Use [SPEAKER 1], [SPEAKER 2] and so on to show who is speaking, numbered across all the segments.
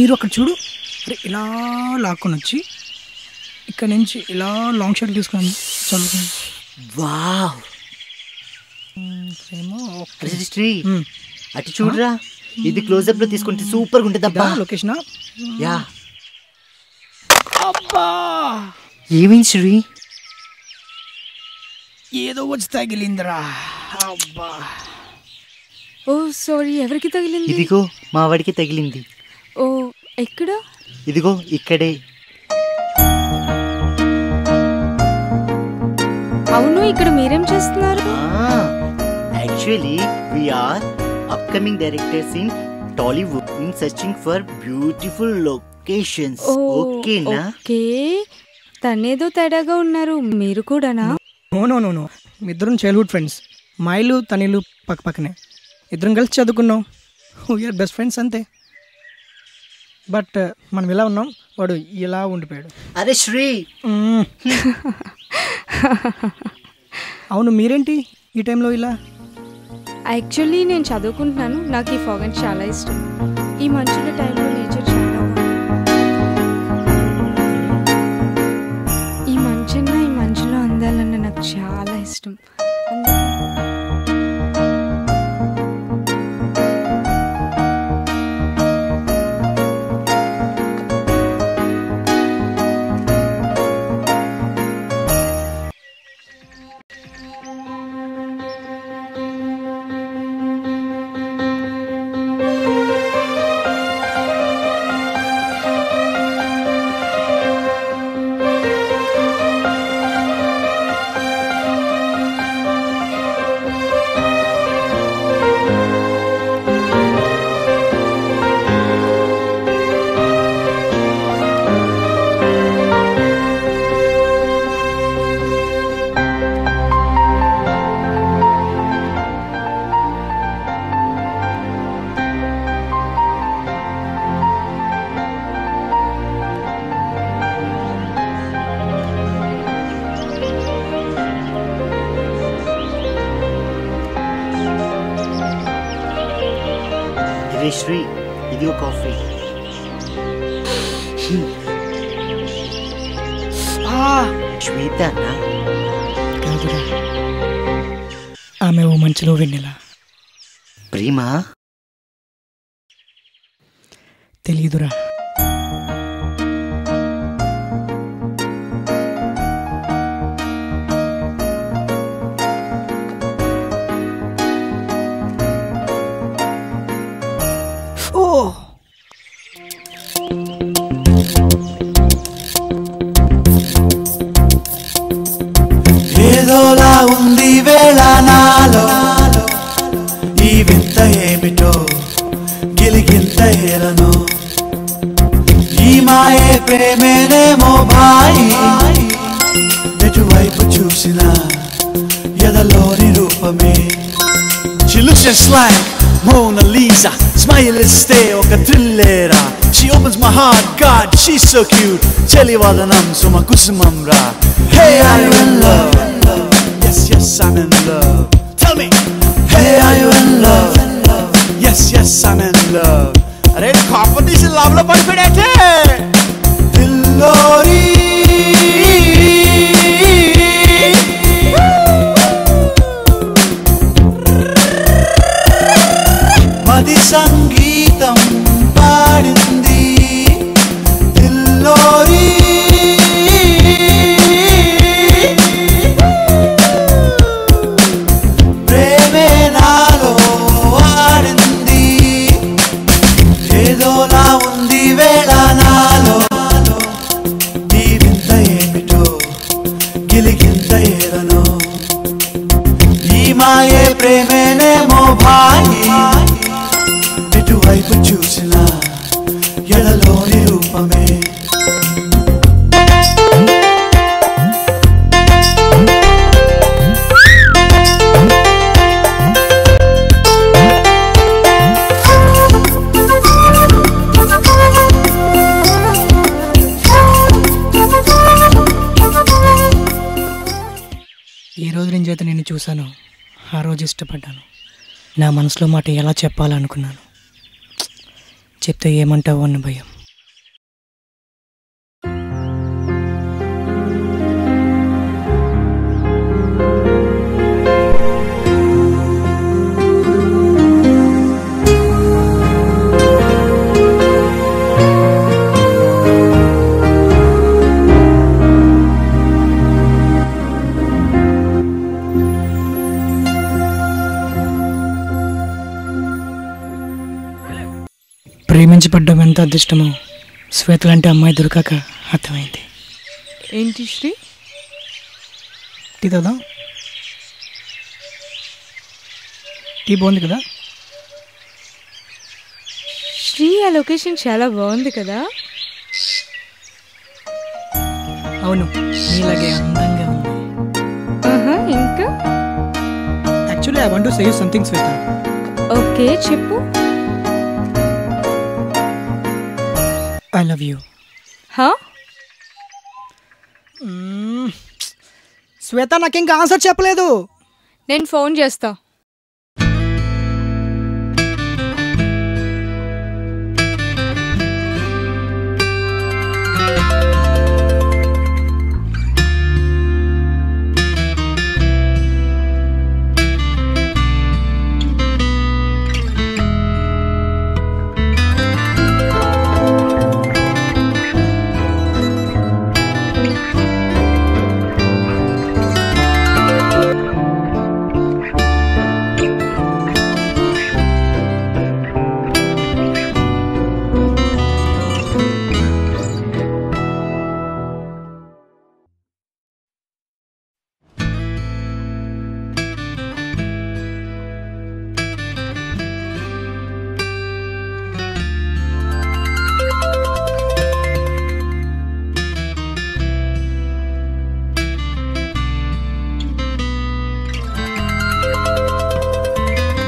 [SPEAKER 1] మీరు అక్కడ చూడు. అరే ఇలా లాక్కొని వచ్చి ఇక్కడ నుంచి ఇలా లాంగ్ షాట్ తీసుకుని చదువుకుంది.
[SPEAKER 2] వావ్
[SPEAKER 1] ఏమో
[SPEAKER 2] శ్రీ అటు చూడరా, ఇది క్లోజప్ లో తీసుకుంటే సూపర్ గా ఉంటుంది అబ్బా.
[SPEAKER 1] Location
[SPEAKER 2] yeah.
[SPEAKER 1] అబ్బా
[SPEAKER 2] ఏమైంది శ్రీ?
[SPEAKER 1] ఏదో వచ్చి తగిలిందిరా. అబ్బా
[SPEAKER 3] ఓ సారీ, ఎవరికి తగిలింది?
[SPEAKER 2] ఇదిగో మా వాడికి తగిలింది.
[SPEAKER 3] ఓ ఎక్కడ?
[SPEAKER 2] ఇదిగో ఇక్కడే.
[SPEAKER 3] అవును, ఇక్కడ మీరేం చేస్తున్నారు?
[SPEAKER 2] Actually we are upcoming directors in Tollywood in searching for beautiful locations. ఓకేనా?
[SPEAKER 3] ఓకే. తనేదో తేడాగా ఉన్నారు, మీరు కూడానా?
[SPEAKER 1] నో నో నో నో, ఇద్దరం చైల్డ్హుడ్ ఫ్రెండ్స్. మైలు తనిలు పక్క పక్కనే, ఇద్దరం కలిసి చదువుకున్నాం. వీఆర్ బెస్ట్ ఫ్రెండ్స్ అంతే. బట్ మనం ఇలా ఉన్నాం, వాడు ఇలా ఉండిపోయాడు.
[SPEAKER 2] అరే శ్రీ.
[SPEAKER 1] అవును, మీరేంటి ఈ టైంలో ఇలా?
[SPEAKER 3] యాక్చువల్లీ నేను చదువుకుంటున్నాను, నాకు ఈ ఫాగ్ అంటే చాలా ఇష్టం. ఈ మంచుల టైంలో నేచర్ చాలా బాగుంది. ఈ మంచన్న ఈ మంచులో అందాలన్న నాకు చాలా ఇష్టం.
[SPEAKER 2] శ్రీ ఇది ఒక కాఫీ. శ్వేత అన్నా?
[SPEAKER 1] కాదురా, ఆమె ఓ మంచులో వెన్నెల.
[SPEAKER 2] ప్రేమ?
[SPEAKER 1] తెలీదురా.
[SPEAKER 4] ఏదోలా ఉంది వేళ నాలో, ఈ వింత ఏమిటో గిలిగింత ఏలను. ఈ మాయే ప్రేమేనేమో భాయి, ఎటువైపు చూసినా ఎదలోని రూపమే. She looks just like Mona Lisa, smile ఇస్తే ఒక థ్రిల్లేరా. She opens my heart, God, she's so cute. చెలివదనం Suma కుసుమం రా. Hey, are you in love? Yes, yes, I'm in love. Tell me. Hey, are you in love? Yes, yes, I'm in love. అరే competition love లో పడిపోయాడే. దిల్లోరి మది సంగీతం పాడింది. దిల్లోరి ప్రేమే నాలో ఆడింది. ఏదోలా ఉంది వేళ నాలో, ఈ వింత ఏమిటో గిలిగింత ఏదనో. ఈ మాయే ప్రేమేనేమో భాయి, ఎటువైపు చూసినా ఎడలోని రూపమే.
[SPEAKER 1] ఏ రోజు నుంచి అయితే నేను చూశాను, ఆ రోజు ఇష్టపడ్డాను. నా మనసులో మాట ఎలా చెప్పాలనుకున్నాను, చెప్తే ఏమంటావు అన్న భయం. ప్రేమించి పడ్డం ఎంత అదృష్టమో శ్వేత లాంటి అమ్మాయి దొరకాక అర్థమైంది.
[SPEAKER 3] ఏంటి శ్రీ?
[SPEAKER 1] టీ తాదా? టీ బాగుంది కదా?
[SPEAKER 3] శ్రీ, ఆ లొకేషన్ చాలా బాగుంది కదా?
[SPEAKER 1] అవును, నీలాగే అందంగా ఉంది.
[SPEAKER 3] ఇంకా
[SPEAKER 1] actually I want to say you something Shweta.
[SPEAKER 3] Okay, చెప్పు.
[SPEAKER 1] I love you.
[SPEAKER 3] హా?
[SPEAKER 1] శ్వేత నాకు ఇంకా ఆన్సర్ చెప్పలేదు.
[SPEAKER 3] నేను ఫోన్ చేస్తా.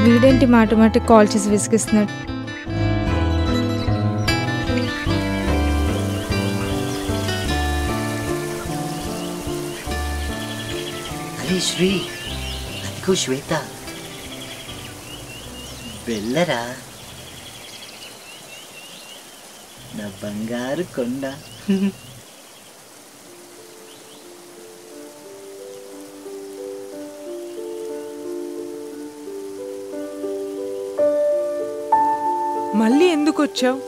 [SPEAKER 3] వీడేంటి మాట మాట కాల్ చేసి విసిగిస్తున్నాడు.
[SPEAKER 2] అరే శ్రీ, అదిగో శ్వేత, వెళ్ళరా నా బంగారు కొండ.
[SPEAKER 5] మళ్ళీ ఎందుకు వచ్చావు?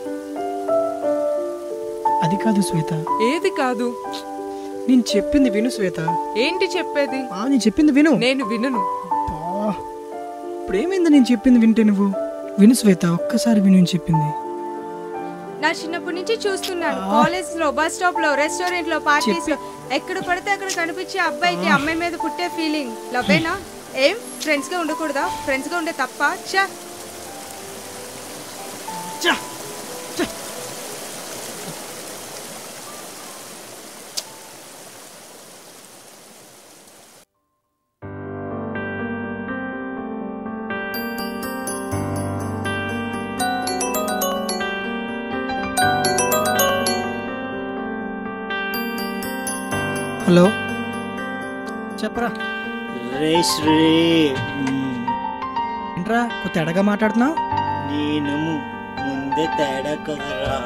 [SPEAKER 1] అది కాదు శ్వేత.
[SPEAKER 5] ఏది కాదు?
[SPEAKER 1] నేను చెప్పింది విను శ్వేత.
[SPEAKER 5] ఏంటి చెప్పేది?
[SPEAKER 1] నేను చెప్పింది విను.
[SPEAKER 5] నేను వినను.
[SPEAKER 1] ఇప్పుడేమైంది నేను చెప్పింది వింటే? నువ్వు విను శ్వేత, ఒక్కసారి విను నేను చెప్పింది.
[SPEAKER 3] నా చిన్నప్పటి నుంచి చూస్తున్నాను, కాలేజ్ లో, బస్ స్టాప్ లో, రెస్టారెంట్ లో, పార్టీస్ లో, ఎక్కడ పడితే అక్కడ కనిపించే అబ్బాయికి అమ్మాయి మీద పుట్టే ఫీలింగ్ లవ్వేనా? ఏం ఫ్రెండ్స్ గా ఉండకూడదా? ఫ్రెండ్స్ గా ఉండే తప్ప? చా
[SPEAKER 1] హలో, చెప్పరా.
[SPEAKER 2] రే శ్రీ,
[SPEAKER 1] ఏంట్రా కొత్త తేడాగా మాట్లాడుతున్నావు?
[SPEAKER 2] నేను ముందే తేడా కదరా.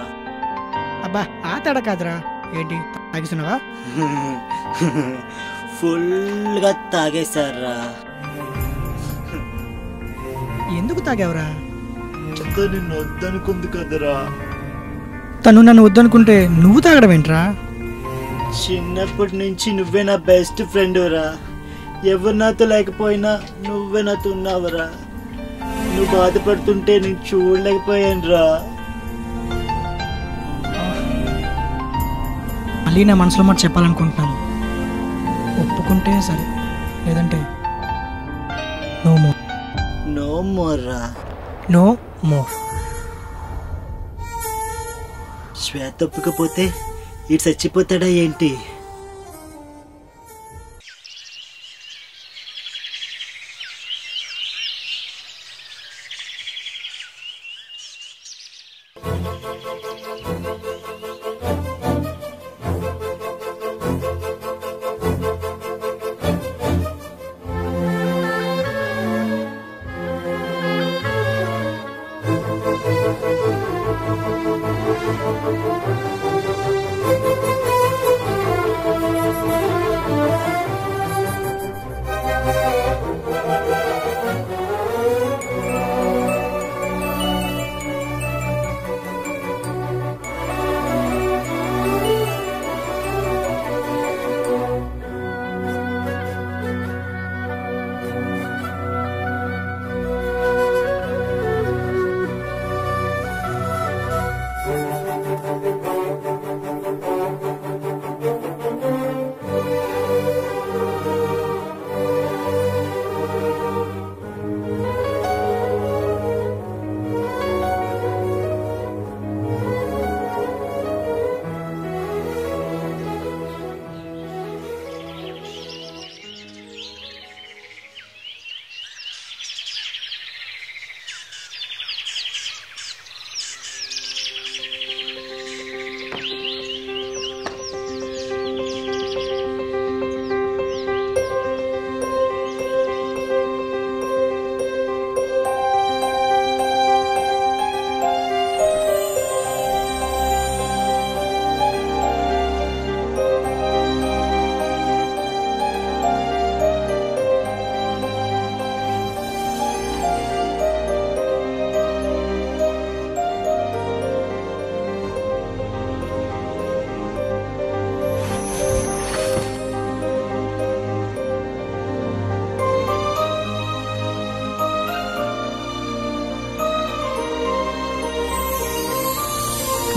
[SPEAKER 1] అబ్బా, ఆ తేడా కాదురా. ఏంటి తాగిస్తున్నావా?
[SPEAKER 2] ఫుల్గా తాగేశారా.
[SPEAKER 1] ఎందుకు తాగావురా?
[SPEAKER 2] నిన్ను వద్దనుకుంది కదరా.
[SPEAKER 1] తను నన్ను వద్దనుకుంటే నువ్వు తాగడం ఏంట్రా?
[SPEAKER 2] చిన్నప్పటి నుంచి నువ్వే నా బెస్ట్ ఫ్రెండ్ రా. ఎవరు నాతో లేకపోయినా నువ్వే నాతో ఉన్నావురా. నువ్వు బాధపడుతుంటే నేను చూడలేకపోయాను రా.
[SPEAKER 1] మళ్ళీ నా మనసులో మాట చెప్పాలనుకుంటున్నాను. ఒప్పుకుంటే సరే, లేదంటే నో మోర్.
[SPEAKER 2] నో మోర్ రా.
[SPEAKER 1] No more.
[SPEAKER 2] శ్వేత ఒప్పుకపోతే ఇటు చచ్చిపోతాడా ఏంటి?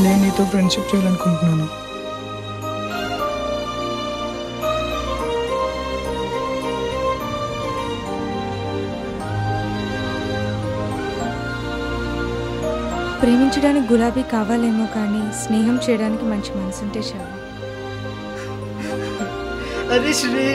[SPEAKER 1] నేను నీతో ఫ్రెండ్షిప్ చేయాలనుకుంటున్నాను.
[SPEAKER 3] ప్రేమించడానికి గులాబీ కావాలేమో కానీ స్నేహం చేయడానికి మంచి మనసుంటే చాలు.
[SPEAKER 2] అరే శ్రీ